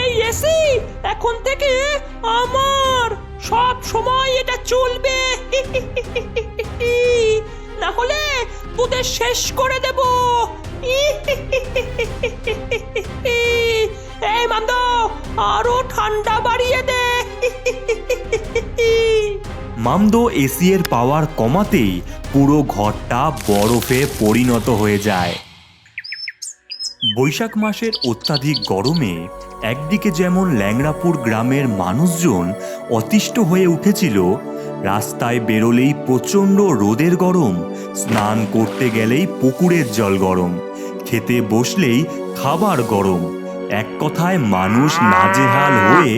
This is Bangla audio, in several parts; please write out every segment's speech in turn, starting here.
এই এসি এখন থেকে আমার, সব সময় এটা চলবে। না হলে তোদের শেষ করে দেব। এই মান্দ, আরো ঠান্ডা বাড়িয়ে দে। মামদো এসি এর পাওয়ার কমাতেই পুরো ঘরটা বরফে পরিণত হয়ে যায়। বৈশাখ মাসের অত্যাধিক গরমে একদিকে যেমন ল্যাংড়াপুর গ্রামের মানুষজন অতিষ্ঠ হয়ে উঠেছিল, রাস্তায় বেরোলেই প্রচণ্ড রোদের গরম, স্নান করতে গেলেই পুকুরের জল গরম, খেতে বসলেই খাবার গরম, এক কথায় মানুষ নাজেহাল হয়ে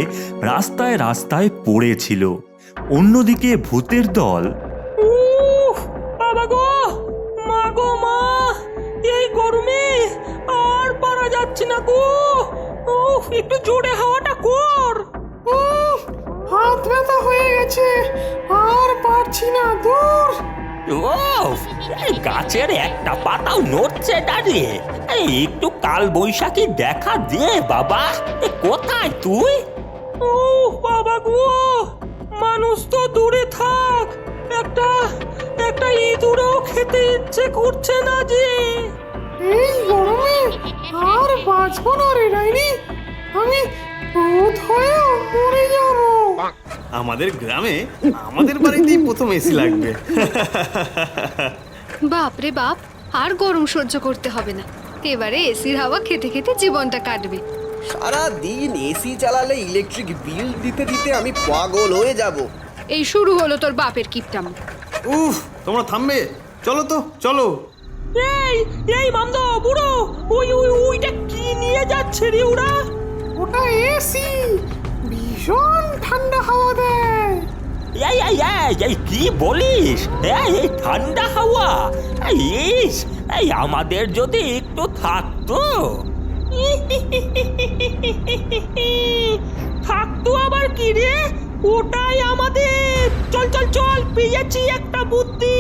রাস্তায় রাস্তায় পড়েছিল। অন্যদিকে ভূতের দল, বাবা গো, মা গো মা, এই গরমে আর পারা যাচ্ছে না গো। একটু জোরে হাওয়াটা কর। হাত ব্যথা হয়ে গেছে, আর পারছি না, দূর। গাছের একটা পাতাও নড়ছে দাঁড়িয়ে। একটু কাল বৈশাখী দেখা দে বাবা। কোথায় তুই? ও বাবা গো, মানুষ তো দূরে থাক, একটা ইঁদুরও খেতে ইচ্ছে করছে না যে। এই গরমে আর বাঁচবো না রে ডাইনি, আমি ভূত হয়েও মরে যাব। আমাদের গ্রামে আমাদের বাড়িতেই প্রথম এসি লাগবে। বাপ রে বাপ, আর গরম সহ্য করতে হবে না, এবারে এসির হাওয়া খেতে খেতে জীবনটা কাটবে। সারা দিন এসি চালালে ইলেকট্রিক বিল দিতে দিতে আমি পাগল হয়ে যাব। এই শুরু হলো তোর বাপের কিপটাম। উফ, তোমরা থামবে? চলো তো, চলো। এই মামদ বুড়ো, ওইটা কি নিয়ে যাচ্ছে রে ওরা? ওটা এসি, ভীষণ ঠান্ডা হাওয়া দেয়। এই কি বলিস? এই ঠান্ডা হাওয়া? এই আমাদের যদি একটু থাকতো। থাকতো আবার কি রে? ওটাই আমাদের। চল চল চল, পেয়েছি একটা বুদ্ধি।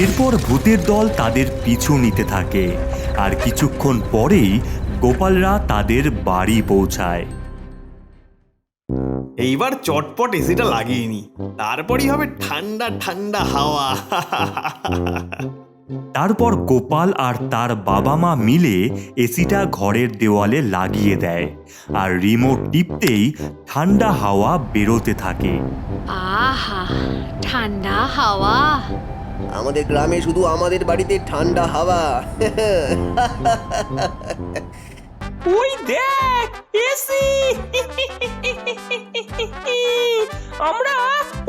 এরপর ভূতের দল তাদের পিছু নিতে থাকে, আর কিছুক্ষণ পরেই গোপালরা তাদের বাড়ি পৌঁছায়। এইবার চটপট এসিটা লাগিয়ে নি, তারপরই হবে ঠান্ডা ঠান্ডা হাওয়া। তারপর গোপাল আর তার বাবা মা মিলে এসিটা ঘরের দেওয়ালে লাগিয়ে দেয়, আর রিমোট টিপতেই ঠান্ডা হাওয়া বেরোতে থাকে। আহা, ঠান্ডা হাওয়া। আমাদের গ্রামে শুধু আমাদের বাড়িতে ঠান্ডা হাওয়া। ওই দেখ এসি, আমরা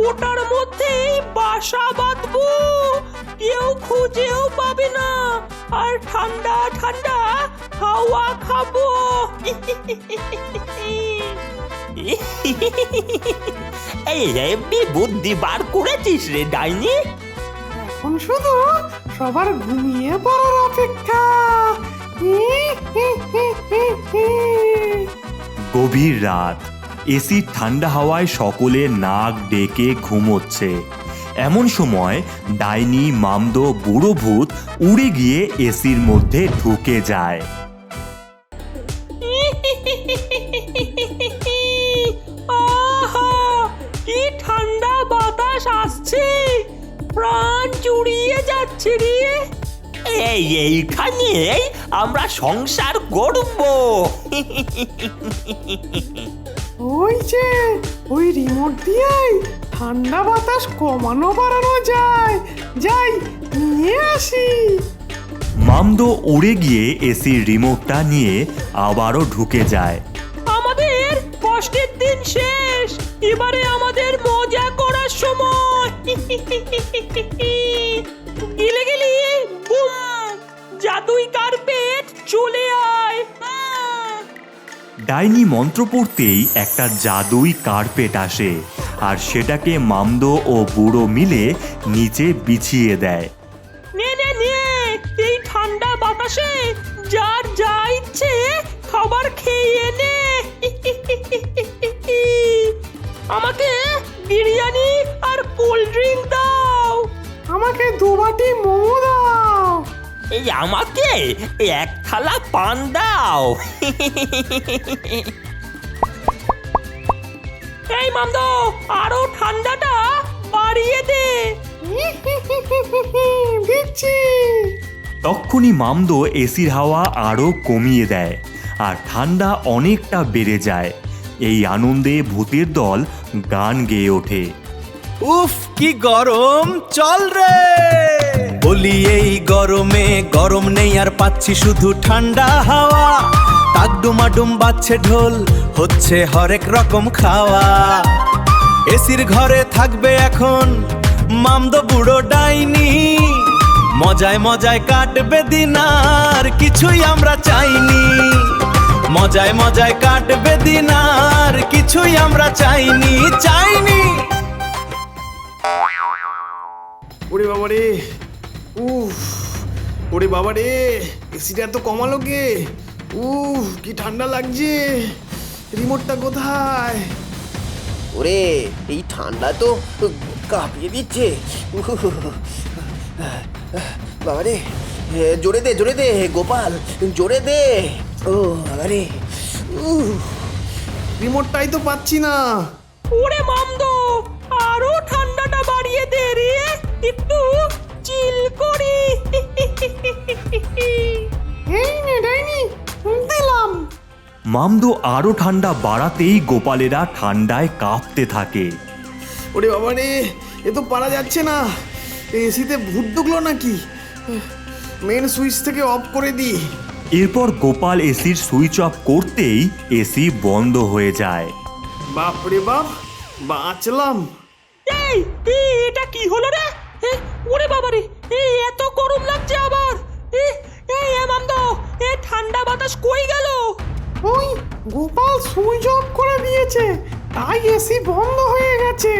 ওটার মধ্যেই বাসা বাঁধবো, কেউ খুঁজেও পাবে না, আর ঠান্ডা ঠান্ডা হাওয়া খাবো। এই হেভি বুদ্ধি বার করেছিস রে ডাইনি। এখন শুধু সবার ঘুমিয়ে পড়ার অপেক্ষা। গভীর রাত, এসির ঠান্ডা হাওয়ায় সকলে নাক ডেকে ঘুমোচ্ছে। এমন সময় ডাইনি, মামদো, বুড়ো ভূত উড়ে গিয়ে এসির মধ্যে ঢুকে যায়। আহা, কি ঠান্ডা বাতাস আসছে, প্রাণ জুড়িয়ে যাচ্ছে রে। এইখানে আমরা সংসার করব। ওই যে ওই রিমোট দিয়েই ঠান্ডা বাতাস কমানো বাড়ানো যায়, যাই নিয়ে আসি। মামদো উড়ে গিয়ে এসির রিমোটটা নিয়ে আবারও ঢুকে যায়। আমাদের কষ্টের দিন শেষ, এবারে আমাদের মজা করার সময়। গিলে গিলি বুম, জাদুই কার্পেট চলে আয়। ডাইনি মন্ত্র পড়তেই একটা জাদুই কার্পেট আসে, আর সেটাকে মামদো ও বুড়ো মিলে নিচে বিছিয়ে দেয়। নে নে নে, এই ঠান্ডা বাতাসে যার যা ইচ্ছে খাবার খেয়ে নে। আমাকে বিরিয়ানি আর কোল্ড ড্রিঙ্ক দাও। আমাকে 2 বাটি মোমো দাও। এই আমাকে এক থালা পান দাও। এই মামদো, আরো ঠান্ডাটা বাড়িয়ে দে। দিচ্ছি। তক্ষুনি মামদো এসির হাওয়া আরও কমিয়ে দেয় আর ঠান্ডা অনেকটা বেড়ে যায়। এই আনন্দে ভূতের দল গান গেয়ে ওঠে। উফ কি গরম, চল রে বলি এই গরমে গরম নেই আর পাচ্ছি শুধু ঠান্ডা হাওয়া। তাকডুমাডুম বাজছে ঢোল, হচ্ছে হরেক রকম খাওয়া। এসির ঘরে থাকবে এখন মামদো বুড়ো ডাইনি, মজায় মজায় কাটবে দিন আর কিছুই আমরা চাইনি। মজায় মজায় কাটবে দিন আর কিছুই আমরা চাইনি, চাইনি। ওরে বাবা রে, উফ, ওরে বাবা রে, এসিটা এত কমালো কে? উফ, কি ঠান্ডা লাগছে। রিমোটটা কোথায়? ওরে এই ঠান্ডা তো কাঁপিয়ে দিচ্ছে। বাবারে, জোরে দে গোপাল, জোরে দে। ও বাবারে, রিমোটটাই তো পাচ্ছি না। ওরে মামদো, আরো ঠান্ডাটা বাড়িয়ে দে রে, একটু চিল করি। এই নে ডাইনি, দিলাম। মামদো আরও ঠান্ডা বাড়াতেই গোপালেরা ঠান্ডায় কাঁপতে থাকে। ওরে বাবা রে, এ তো পারা যাচ্ছে না। এসিতে ভূত ঢুকলো নাকি? মেন সুইচ থেকে অফ করে দি। এরপর গোপাল এসির সুইচ অফ করতেই এসি বন্ধ হয়ে যায়। বাপ রে বাপ, বাঁচলাম। এই এটা কি হলো রে? ওরে বাবা রে, এত গরম লাগছে আবার। এই মামদো, ঠান্ডা বাতাস কই গেল? ওই গোপাল সুইচ অফ করে দিয়েছে, তাই এসি বন্ধ হয়ে গেছে।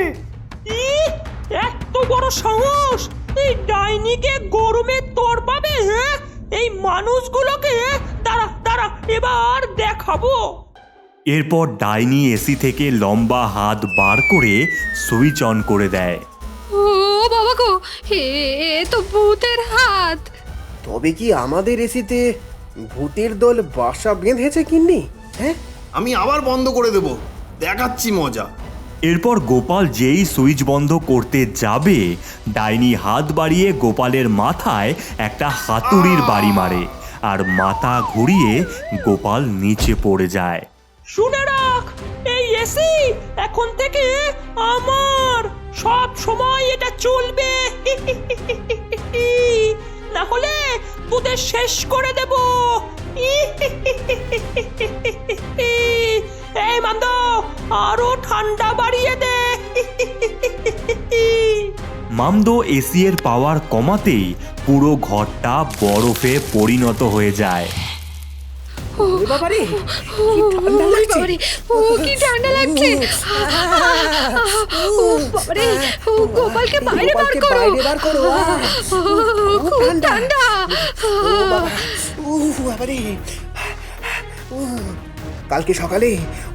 এত বড় সাহস! এই ডাইনিকে গরমে তড়পাবে? হ্যাঁ, এই মানুষগুলোকে দাঁড়া এবার দেখাবো। এরপর ডাইনি এসি থেকে লম্বা হাত বার করে সুইচ অন করে দেয়। ও বাবা গো, এ তো ভূতের হাত। তবে কি আমাদের এসিতে ভূতের দল বাসা বেঁধেছে কিন্নি? হ্যাঁ, আমি আবার বন্ধ করে দেব, দেখাচ্ছি মজা। এরপর গোপাল যেই সুইচ বন্ধ করতে যাবে, ডাইনি হাত বাড়িয়ে গোপালের মাথায় একটা হাতুড়ির বাড়ি মারে আর মাথা ঘুরিয়ে গোপাল নিচে পড়ে যায়। শুনে রাখ, এই এসি এখন থেকে আমার, সব সময় এটা চলবে। না হলে তোদের শেষ করে দেব। এই মামদো, আরো ঠান্ডা বাড়িয়ে দে। মামদো এসি এর পাওয়ার কমাতেই পুরো ঘরটা বরফে পরিণত হয়ে যায়। ওরে বাবারে, কি ঠান্ডা ওরে লাগছে। বাবারে, ও কি ঠান্ডা লাগছে। ও বাবারে, ও গোপালকে বাইরে বার করো। বাইরে বার করো। খুব ঠান্ডা। বাবারে, কালকে সকালে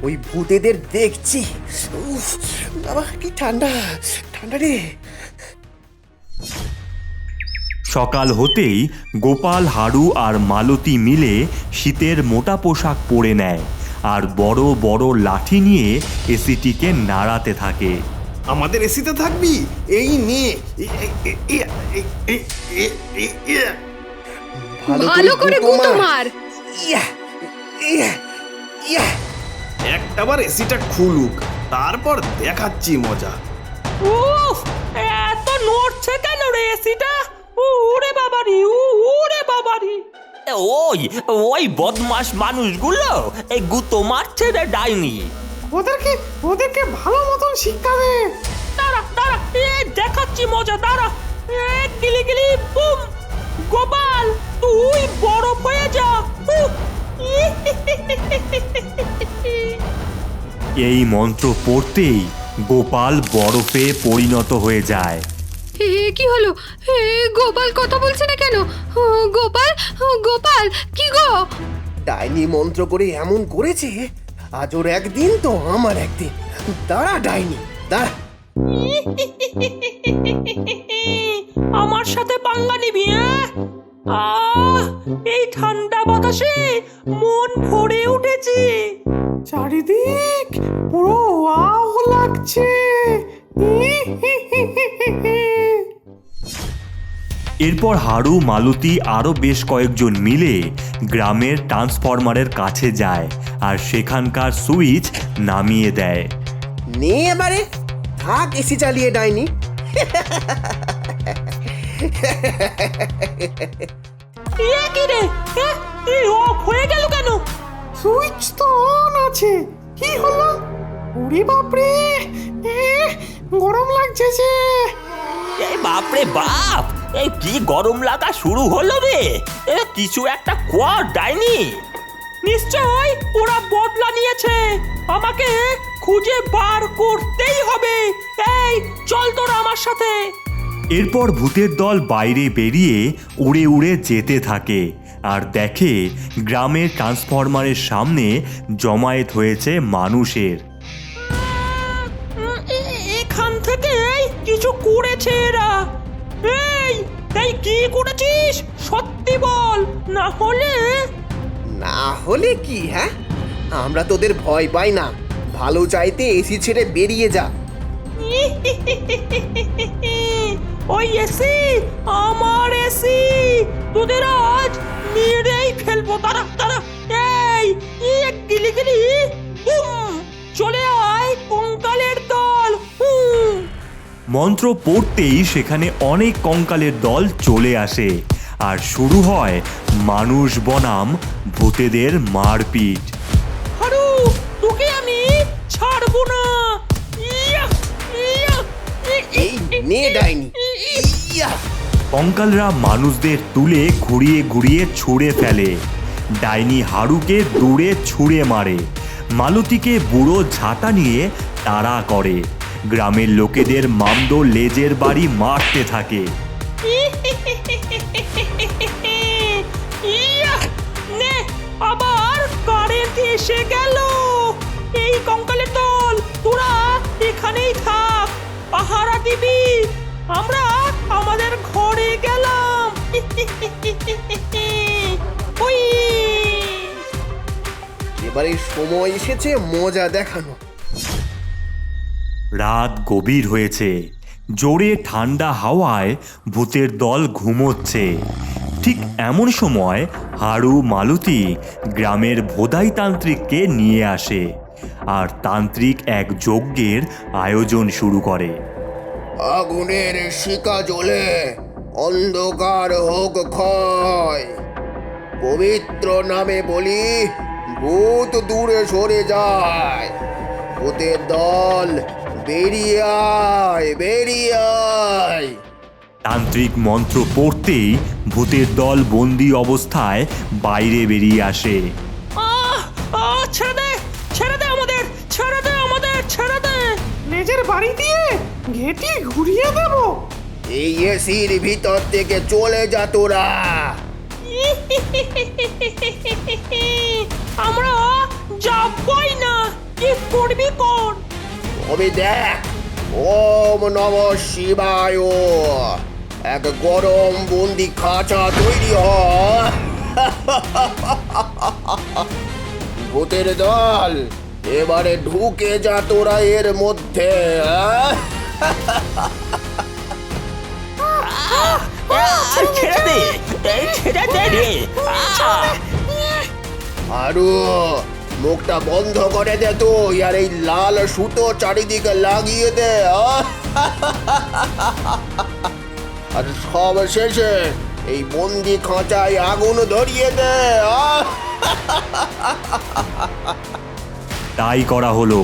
ওই ভূতেদের দেখছি। উফ বাবা, কি ঠান্ডা ঠান্ডা রে। সকাল হতেই গোপাল, হাড়ু আর মালতী মিলে শীতের মোটা পোশাক পরে নেয় আর বড় বড় লাঠি নিয়ে এসিটিকে নাড়াতে থাকে। আমাদের এসিতে থাকবি? এই নে। ভালো করে গুঁতো মার। একটাবার এসিটা খুলুক, তারপর দেখাচ্ছি মজা। উফ, এত নড়ছে কেন রে এসিটা? ওরে বাবারি, ওরে বাবারি। ওই বদমাস মানুষগুলো এই গুতো মারছে রে ডাইনি। ওদেরকে ভালো মতন শিক্ষা দে। দাঁড়া, দেখাচ্ছি মজা, দাঁড়া। গিলি বুম। গোপাল, তুই বরফ হয়ে যা। এই মন্ত্র পড়তেই গোপাল বরফে পরিণত হয়ে যায়। কি হলো? গোপাল কথা বলছে না কেন? গোপাল কি গো? ডাইনি মন্ত্র করে এমন করেছে, আজ ওর একদিন তো আমার একদিন। দাঁড়া ডাইনি, দাঁড়া। আমার সাথে পাঙ্গা নিবি? এই ঠান্ডা বাতাসে মন ভরে উঠেছে। চারিদিক পুরো ওয়াও লাগছে। এরপর হাড়ু, মালতী আরও বেশ কয়েকজন মিলে গ্রামের ট্রান্সফরমারের কাছে যায় আর সেখানকার সুইচ নামিয়ে দেয়। নে এবারে থাক এসি চালিয়ে ডাইনি। এ কি রে, অফ হয়ে গেল কেন? সুইচ তো অন আছে, কি হলো? ওরে বাপরে, গরম লাগছে যে। এই বাপরে বাপ, এই কি গরম লাগা শুরু হলো রে। কিছু একটা কর ডাইনি। নিশ্চয় ওরা বদলা নিয়েছে, আমাকে খুঁজে বার করতেই হবে। এই চল তোরা আমার সাথে। এরপর ভূতের দল বাইরে বেরিয়ে উড়ে উড়ে যেতে থাকে আর দেখে গ্রামের ট্রান্সফরমারের সামনে জমায়েত হয়েছে মানুষের। এখান থেকে কিছু করেছে এরা। এই এই কি করেছিস সত্যি বল, না হলে। না হলে কি? হ্যাঁ, আমরা তোদের ভয় পাই না। ভালো চাইতে এসি ছেড়ে বেরিয়ে যা। ওই এসি আমার এসি, তোদের আজ মেরেই ফেলবো। তারা তারা এই গিলি গিলি বুম, চলে আয় কঙ্কালের দল। মন্ত্র পড়তেই সেখানে অনেক কঙ্কালের দল চলে আসে আর শুরু হয় মানুষ বনাম ভূতেদের মারপিট। হারু, তোকে আমি ছাড়বো না। ইয়া, ইয়া, এই নে ডাইনি। ইয়া! কঙ্কালরা মানুষদের তুলে ঘুরিয়ে ঘুরিয়ে ছুঁড়ে ফেলে। ডাইনি হাড়ুকে দূরে ছুঁড়ে মারে, মালতীকে বুড়ো ঝাঁটা নিয়ে তাড়া করে। গ্রামের লোকেদের মামদ লেজের বাড়ি মারতে থাকে। ইয়া, নে আবার কারেন্ট এসে গেল। এই কঙ্কালের দল, তোরা এখানেই থাক, পাহারা দিবি। আমরা আমাদের ঘরে গেলাম। ওই এবারে সময় এসেছে মজা দেখানো। রাত গভীর হয়েছে, জোরে ঠান্ডা হাওয়ায় ভূতের দল ঘুমোচ্ছে। ঠিক এমন সময় হাড়ু, মালতী গ্রামের ভোদাই তান্ত্রিককে নিয়ে আসে আর তান্ত্রিক এক যজ্ঞের আয়োজন শুরু করে। আগুনের শিকা জ্বলে অন্ধকার হোক ক্ষয়, পবিত্র নামে বলি ভূত দূরে সরে যায়। ভূতের দল বেরিয়ে আয়, বেরিয়ে আয়। তান্ত্রিক মন্ত্র পড়তেই ভূতের দল বন্দি অবস্থায় বাইরে বেরিয়ে আসে। ছেড়ে দে, ছেড়ে দে আমাদের, ছেড়ে দে আমাদের, ছেড়ে দে। লেজের বাড়ি দিয়ে ঘেঁটি ঘুরিয়ে দেবো। এই এসির ভিতর থেকে চলে যা তোরা। আমরা যাবই না, কি করবি কর। তবে দেখ, ওম নমঃ শিবায়, এক গরম বন্দি খাঁচা তৈরি হয়। ভূতের দল এবারে ঢুকে যা তোরা এর মধ্যে। ছেড়ে দে, এই ছেড়ে দে রে। আরো মুখটা বন্ধ করে দে তুই, আর এই লাল সুতো চারিদিকে লাগিয়ে দে। আর সব শেষে এই বন্দি খাঁচায় আগুন ধরিয়ে দে। তাই করা হলো,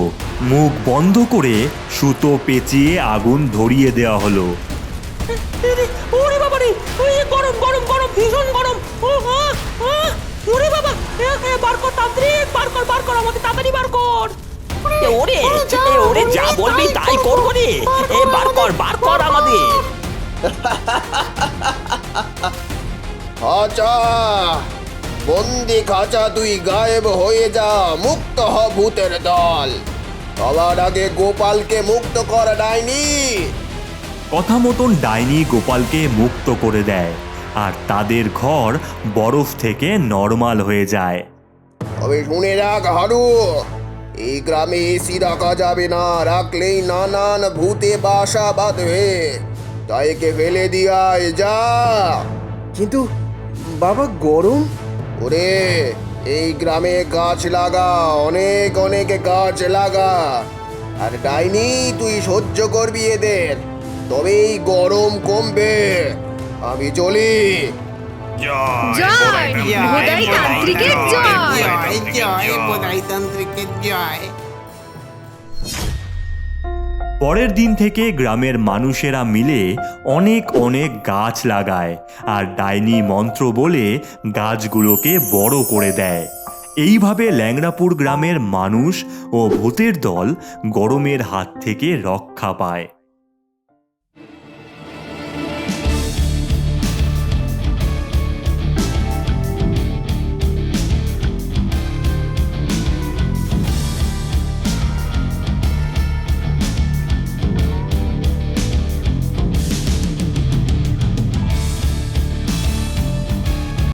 মুখ বন্ধ করে সুতো পেঁচিয়ে আগুন ধরিয়ে দেওয়া হলো। ওরে বাবা রে, গরম গরম গরম, ভীষণ গরম। ওরে বাবা, বার কর তান্ত্রিক, বার কর, বার কর, আমাকে তাড়াতাড়ি বার কর। ওরে ওরে, যা বলবি তাই করবো রে। বার কর, বার কর আমাদের। খাঁচা বন্দি খাঁচা, তুই গায়েব হয়ে যা, মুক্ত হ ভূতের দল। সবার আগে গোপালকে মুক্ত কর ডাইনি। কথা মতন ডাইনি গোপালকে মুক্ত করে দেয়। আর তাদের ঘর বরফ থেকে নরমাল হয়ে যায়। তবে শুনে রাখ হারু, এই গ্রামে এসি রাখা যাবে না, রাখলেই নানান ভূতে বাসা বাঁধবে। তাই একে ফেলে দিয়ায় যা। কিন্তু বাবা গরম। ওরে, এই গ্রামে গাছ লাগা, অনেক অনেক গাছ লাগা। আর ডাইনি তুই সহ্য করবি এদের, তবেই গরম কমবে। আমি চলি। জয় ভোদাই তান্ত্রিকের জয়। পরের দিন থেকে গ্রামের মানুষেরা মিলে অনেক অনেক গাছ লাগায় আর ডাইনি মন্ত্র বলে গাছগুলোকে বড় করে দেয়। এইভাবে ল্যাংড়াপুর গ্রামের মানুষ ও ভূতের দল গরমের হাত থেকে রক্ষা পায়।